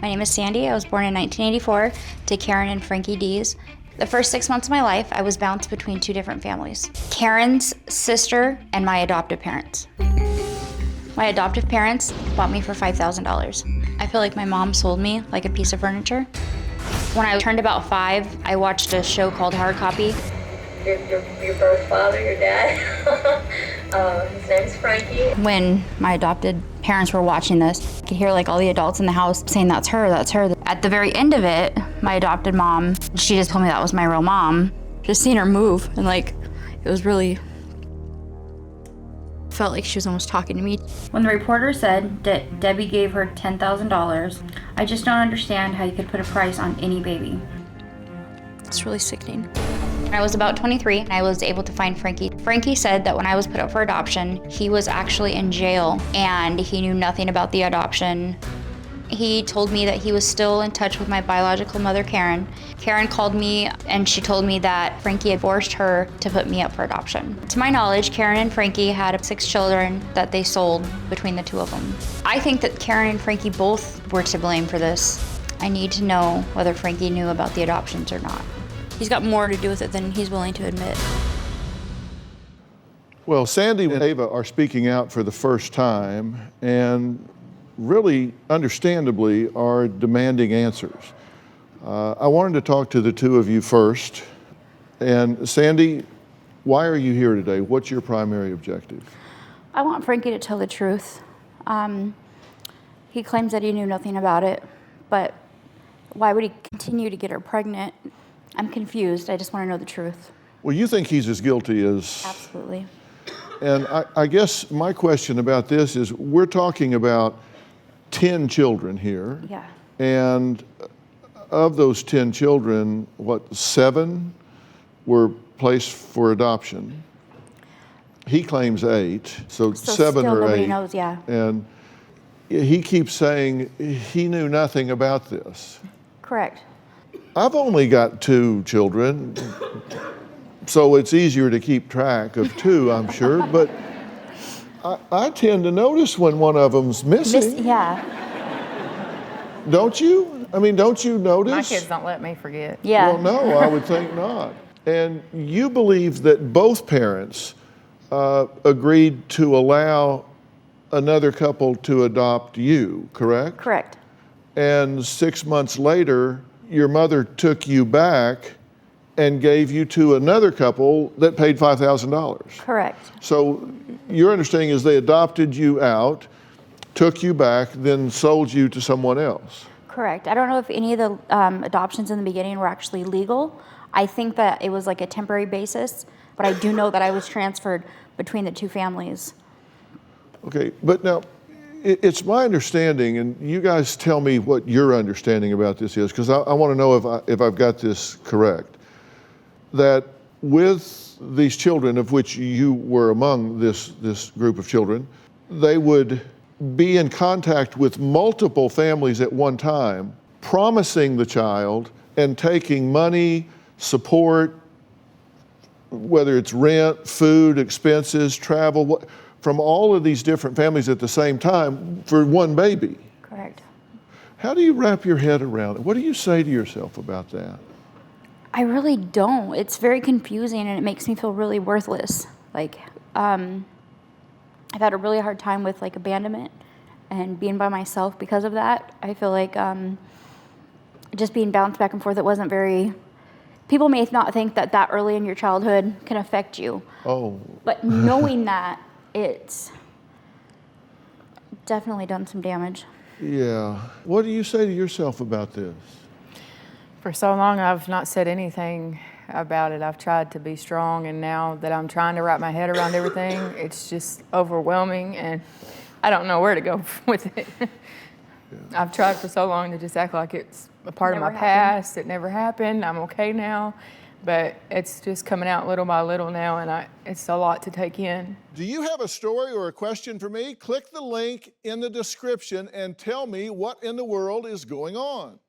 My name is Sandy. I was born in 1984 to Karen and Frankie Dees. The first 6 months of my life, I was bounced between two different families. Karen's sister and my adoptive parents. My adoptive parents bought me for $5,000. I feel like my mom sold me like a piece of furniture. When I turned about 5, I watched a show called Hard Copy. Your birth father, your dad, his name's Frankie. When my adopted parents were watching this, I could hear like all the adults in the house saying, that's her, that's her. At the very end of it, my adopted mom, she just told me that was my real mom. Just seeing her move and like, it was really, felt like she was almost talking to me. When the reporter said that Debbie gave her $10,000, I just don't understand how you could put a price on any baby. It's really sickening. When I was about 23, I was able to find Frankie. Frankie said that when I was put up for adoption, he was actually in jail and he knew nothing about the adoption. He told me that he was still in touch with my biological mother, Karen. Karen called me and she told me that Frankie had forced her to put me up for adoption. To my knowledge, Karen and Frankie had 6 children that they sold between the two of them. I think that Karen and Frankie both were to blame for this. I need to know whether Frankie knew about the adoptions or not. He's got more to do with it than he's willing to admit. Well, Sandy and Ava are speaking out for the first time and really understandably are demanding answers. I wanted to talk to the two of you first. And Sandy, why are you here today? What's your primary objective? I want Frankie to tell the truth. He claims that he knew nothing about it, but why would he continue to get her pregnant? I'm confused. I just want to know the truth. Well, you think he's as guilty as... Absolutely. And I guess my question about this is, we're talking about 10 children here. Yeah. And of those 10 children, 7 were placed for adoption? He claims 8, so 7 or 8. Nobody knows, yeah. And he keeps saying he knew nothing about this. Correct. I've only got 2 children, so it's easier to keep track of 2, I'm sure, but I tend to notice when one of them's missing. Yeah. Don't you? I mean, don't you notice? My kids don't let me forget. Yeah. Well, no, I would think not. And you believe that both parents agreed to allow another couple to adopt you, correct? Correct. And 6 months later, your mother took you back and gave you to another couple that paid $5,000. Correct. So your understanding is they adopted you out, took you back, then sold you to someone else. Correct. I don't know if any of the adoptions in the beginning were actually legal. I think that it was like a temporary basis, but I do know that I was transferred between the two families. Okay, but now, it's my understanding, and you guys tell me what your understanding about this is, because I want to know if I've got this correct, that with these children, of which you were among this group of children, they would be in contact with multiple families at one time, promising the child and taking money, support, whether it's rent, food, expenses, travel, from all of these different families at the same time for one baby. Correct. How do you wrap your head around it? What do you say to yourself about that? I really don't. It's very confusing and it makes me feel really worthless. Like, I've had a really hard time with like abandonment and being by myself because of that. I feel like just being bounced back and forth, it wasn't very, people may not think that that early in your childhood can affect you. Oh. But knowing that, it's definitely done some damage. Yeah. What do you say to yourself about this? For so long, I've not said anything about it. I've tried to be strong, and now that I'm trying to wrap my head around everything, it's just overwhelming, and I don't know where to go with it. Yeah. I've tried for so long to just act like it's a part of my past. It never happened. I'm okay now. But it's just coming out little by little now, and it's a lot to take in. Do you have a story or a question for me? Click the link in the description and tell me what in the world is going on.